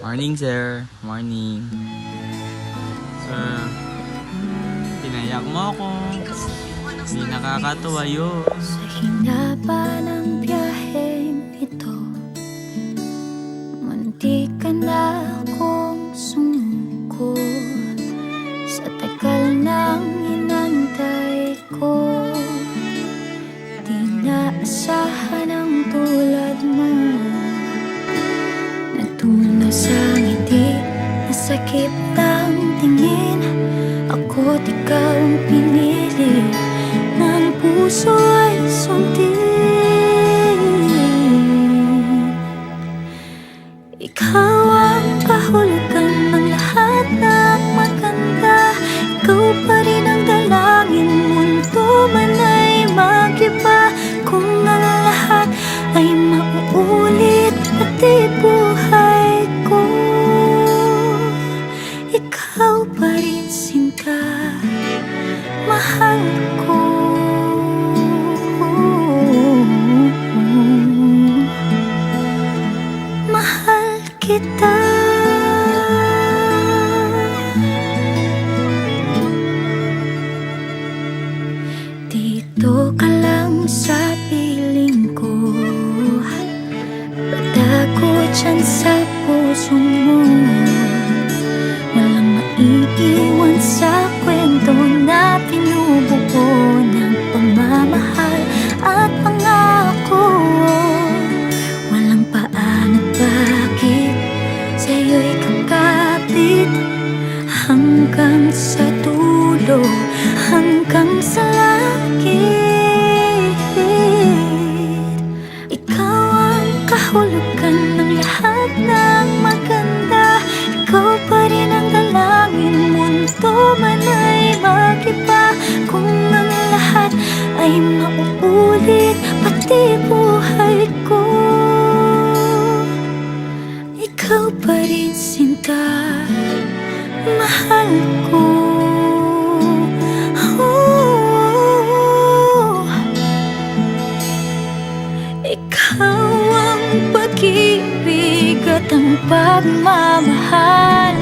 Morning, sir. Morning. Sir, pinayak mo ako. Hindi nakakatuwa yun. Sa hinaba ng biyaheng ito, munti ka na akong sumuko. Sa tagal ng inantay ko, di naasahan ang tulad mo. Nagtunaw sa ngiti, masakit ang tingin. Ako't ikaw ang pinili, ng puso ay sundin. Ikaw ang kahulugan ng lahat ng maganda. Ikaw pa rin ang dalangin, mundo man ay mag-iba. Kung ang lahat ay mauulit, pati buhay ko, ikaw pa rin sinta, mahal ko. Mahal kita. Dito ka lang sa piling ko, patago dyan sa puso mo. Walang maiiwan sa kwento na pinubuo ng pagmamahal at pangako. Walang paan at bakit, sa'yo'y kakapit hanggang sa dulo, hanggang sa langit. Ikaw ang kahulugan ng lahat ng maganda. Ikaw pa rin ang dalangin, mundo man ay mag-iba. Kung ang lahat ay mauulit, pati buhay ko, ikaw pa rin sinta, mahal ko. Ikaw ang pag-ibig at ang pagmamahal.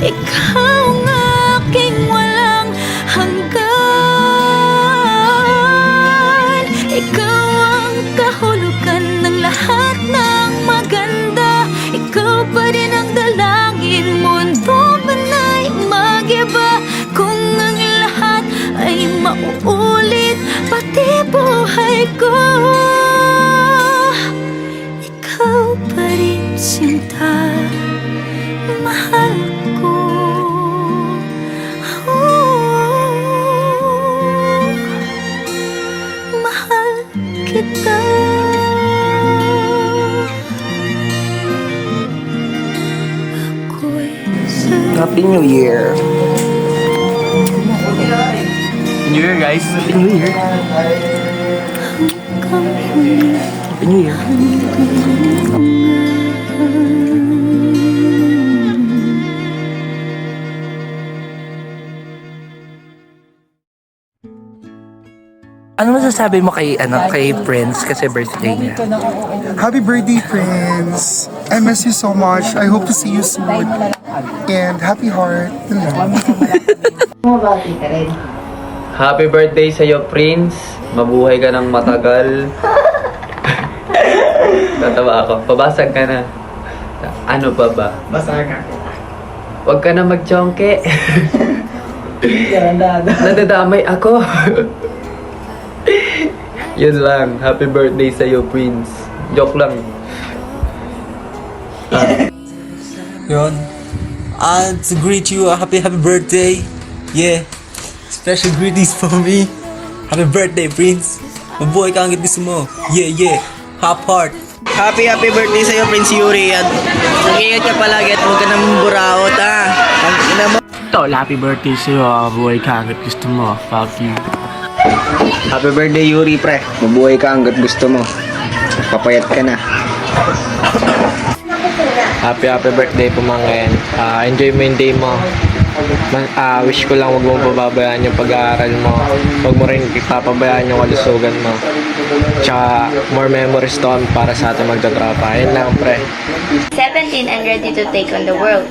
Ikaw ang aking walang hanggan. Ikaw ang kahulugan ng lahat ng maganda. Ikaw pa rin ang dalangin, mundo man ay mag-iba. Kung ang lahat ay mauulit, pati buhay ko, ikaw pa rin sinta, mahal ko. Mahal kita. Ako'y sa'yo. Happy New Year! New Year, guys. Happy New Year! Happy New Year! Ano masasabi mo kay Prince kasi birthday niya? Happy birthday, Prince! I miss you so much. I hope to see you soon. And happy heart. Happy birthday sa iyo, Prince. Mabuhay ka ng matagal. Tatawa ako. Pabasag ka na. Ano pa ba? Basag ka. Huwag ka na magchongke. Nadadamay ako. Yun lang. Happy birthday sa iyo, Prince. Joke lang. Yun. And to greet you, happy birthday. Yeah. Special greetings for me. Happy birthday, Prince. Mabuhay ka hanggang gusto mo. Yeah. Hop heart. Happy birthday sa'yo, Prince Yuri. At mag-ingat ka palagi at huwag ka nang buraot, ha? Ang ina mo. Tol, happy birthday sa'yo. Buhay ka hanggat gusto mo. Fuck you. Happy birthday, Yuri, pre. Mabuhay ka hanggat gusto mo. Papayat ka na. Happy birthday po mga enjoy mo yung day mo. Wish ko lang wag mo pababayaan yung pag-aaral mo. Wag mo rin ipapabayaan yung kalusugan mo. Tsaka more memories to come para sa ating magtatropa. Yun lang, pre. 17 and ready to take on the world.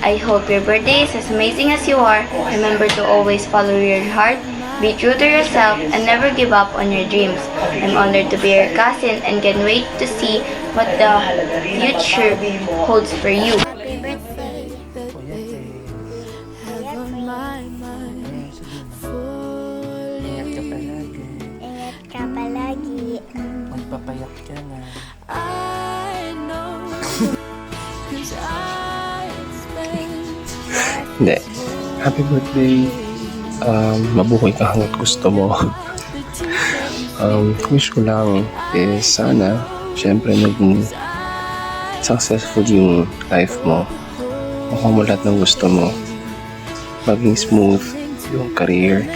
I hope your birthday is as amazing as you are. Remember to always follow your heart, be true to yourself, and never give up on your dreams. I'm honored to be your cousin and can wait to see what the future holds for you. Happy birthday, birthday. Have on my mind fully. Ingat ka palagi. Magpapayak ka na. I know, 'cause I spent Hindi. Happy birthday. Mabuhay ka hanggat gusto mo. Wish ko lang is sana, syempre naging successful yung life mo. Makuha mo lahat ng gusto mo. Maging smooth yung career,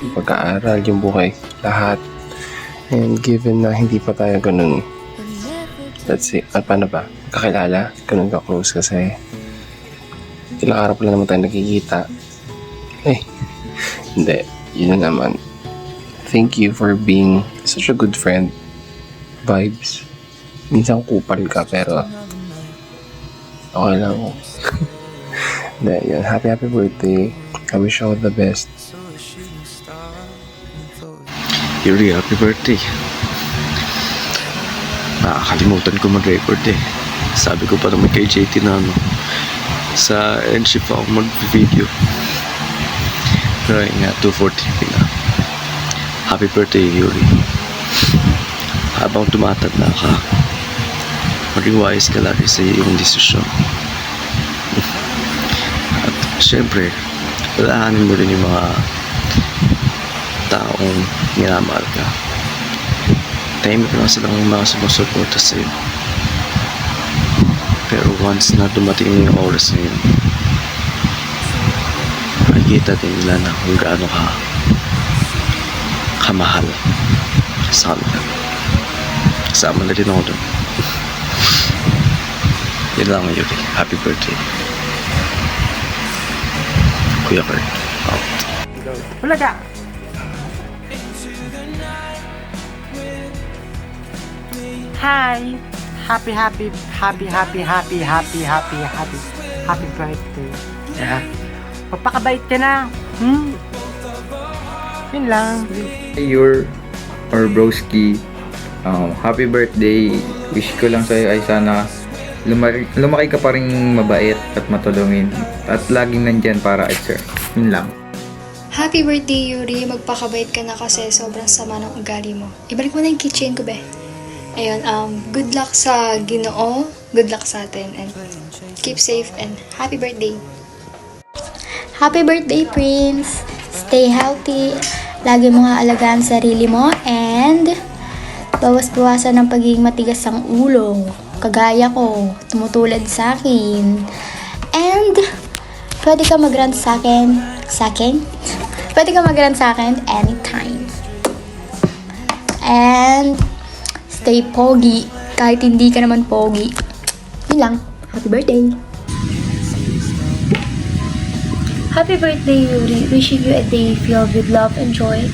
yung pag-aaral, yung buhay, lahat. And given na hindi pa tayo ganun, let's say, paano ba? Kakilala, ganun ka-close kasi ilang araw pa lang naman tayo nagkikita. Hindi. Yun na naman. Thank you for being such a good friend. Vibes. Minsan kupal ka pero okay lang ako. Hindi, yun. Happy birthday. I wish you all the best. Yuri, happy birthday. Nakakalimutan ko mag-record eh. Sabi ko pa naman kay JT na sa endship ako mag-video. Pero nga, 2:40 na. Happy birthday, Yuri. Habang tumatanda ka, maging wise ka lagi sa iyong desisyon. At syempre, alaahanin mo rin yung mga taong minamahal ka. Tahimik lang silang mga sumusuporta sa iyo. Pero once na dumating na yung oras na yun, makikita din nila na kung gaano ka kamahal sa kanila. Kasama na din ako doon. Yun lang, Yuri. Happy birthday. Kuya Kurt. Out. Wala ka! Hi! Happy birthday. Yeah. Magpakabait ka na. Yun lang. Your or broski, happy birthday. Wish ko lang sa'yo ay sana lumaki ka pa rin mabait at matulungin at laging nandyan para at sir. Yun lang. Happy birthday, Yuri. Magpakabait ka na kasi sobrang sama ng ugali mo. Ibalik mo na yung keychain ko, be. Ayun, good luck sa Ginoo. Good luck sa atin. And keep safe and happy birthday. Happy birthday, Prince! Stay healthy. Lagi mo nga alagaan sarili mo and bawas-bawasan ng pagiging matigas ang ulo. Kagaya ko, tumutulad sa akin. And pwede ka mag-rant sa akin. Pwede ka mag-rant sa akin anytime. And stay pogi kahit hindi ka naman pogi. Yun lang. Happy birthday! Happy birthday, Yuri. Wishing you a day filled with love and joy.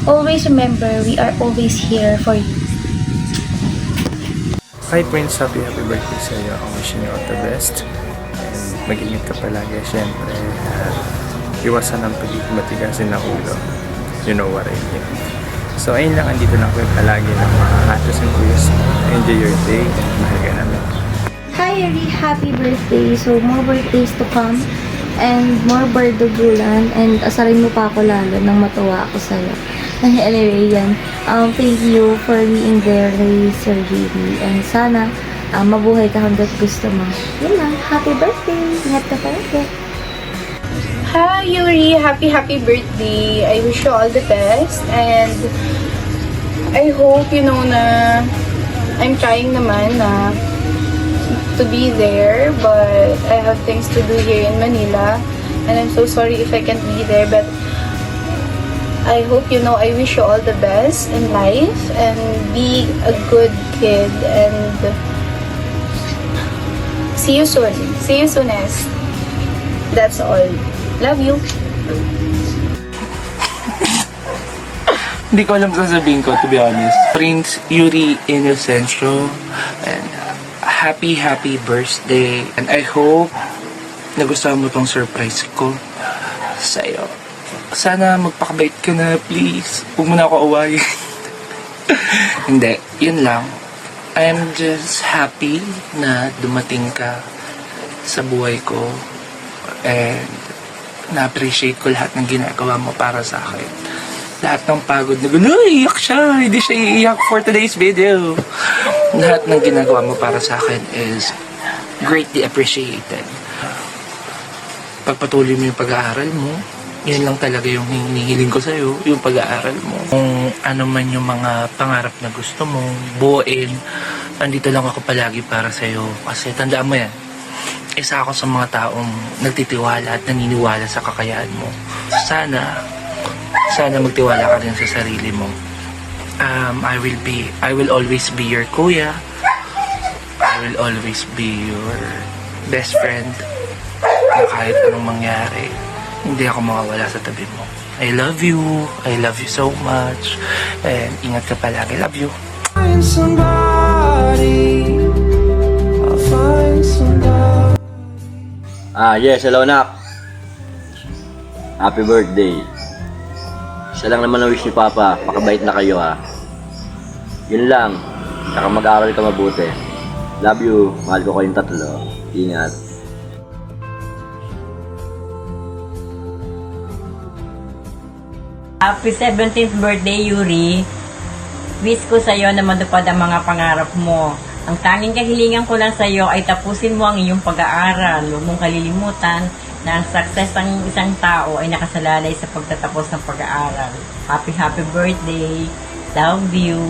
Always remember, we are always here for you. Hi Prince, happy birthday sa iyo. I'm wishing you all the best. And mag-ingat ka palagi, syempre. Iwasan ang pagiging matigasin ng ulo. You know what I mean. So ayun lang, andito lang kayo palagi ng mga atos and kuya. Enjoy your day. Mahal ka namin. Hi, Yuri. Happy birthday. So, more birthdays to come. And more bardagulan. And asarin mo pa ako lalo nang matuwa ako sa'yo. Anyway, yan. Thank you for being there, Sir JB. And sana, mabuhay ka hanggat gusto mo. Yun lang. Happy birthday. Ingat ka palagi. Hi, Yuri. Happy birthday. I wish you all the best. And I hope you know na I'm trying naman na to be there, but I have things to do here in Manila. And I'm so sorry if I can't be there, but I hope you know I wish you all the best in life and be a good kid and see you soon. See you soonest. That's all. Love you. Hindi ko alam sasabihin ko, to be honest. Prince Yuri Inocencio, and happy birthday. And I hope nagustuhan mo tong surprise ko sa'yo. Sana magpakabait ka na, please. Huwag mo na ako awayin. Hindi, yun lang. I'm just happy na dumating ka sa buhay ko. And na-appreciate ko lahat ng ginagawa mo para sa akin. Lahat ng pagod na gano'n, iyak siya. Hindi siya iiyak for today's video. Lahat ng ginagawa mo para sa akin is greatly appreciated. Pagpatuloy mo yung pag-aaral mo, yun lang talaga yung hinihiling ko sa'yo, yung pag-aaral mo. Kung ano man yung mga pangarap na gusto mo, buuin, andito lang ako palagi para sa'yo. Kasi tandaan mo yan, isa ako sa mga taong nagtitiwala at naniniwala sa kakayahan mo. Sana magtiwala ka rin sa sarili mo. I will always be your kuya. I will always be your best friend. Na kahit anong mangyari, hindi ako mawawala sa tabi mo. I love you so much, and ingat ka palagi. Love you. Yes, hello nak. Happy birthday. Isa lang naman ang wish ni Papa, pakabait na kayo ha. Yun lang, saka mag-aaral ka mabuti. Love you, mahal ko kayong tatlo. Ingat. Happy 17th birthday, Yuri. Wish ko sa'yo na matupad ang mga pangarap mo. Ang tanging kahilingan ko lang sa'yo ay tapusin mo ang iyong pag-aaral. Huwag mong kalilimutan na ang success ng isang tao ay nakasalalay sa pagtatapos ng pag-aaral. Happy birthday. Love you.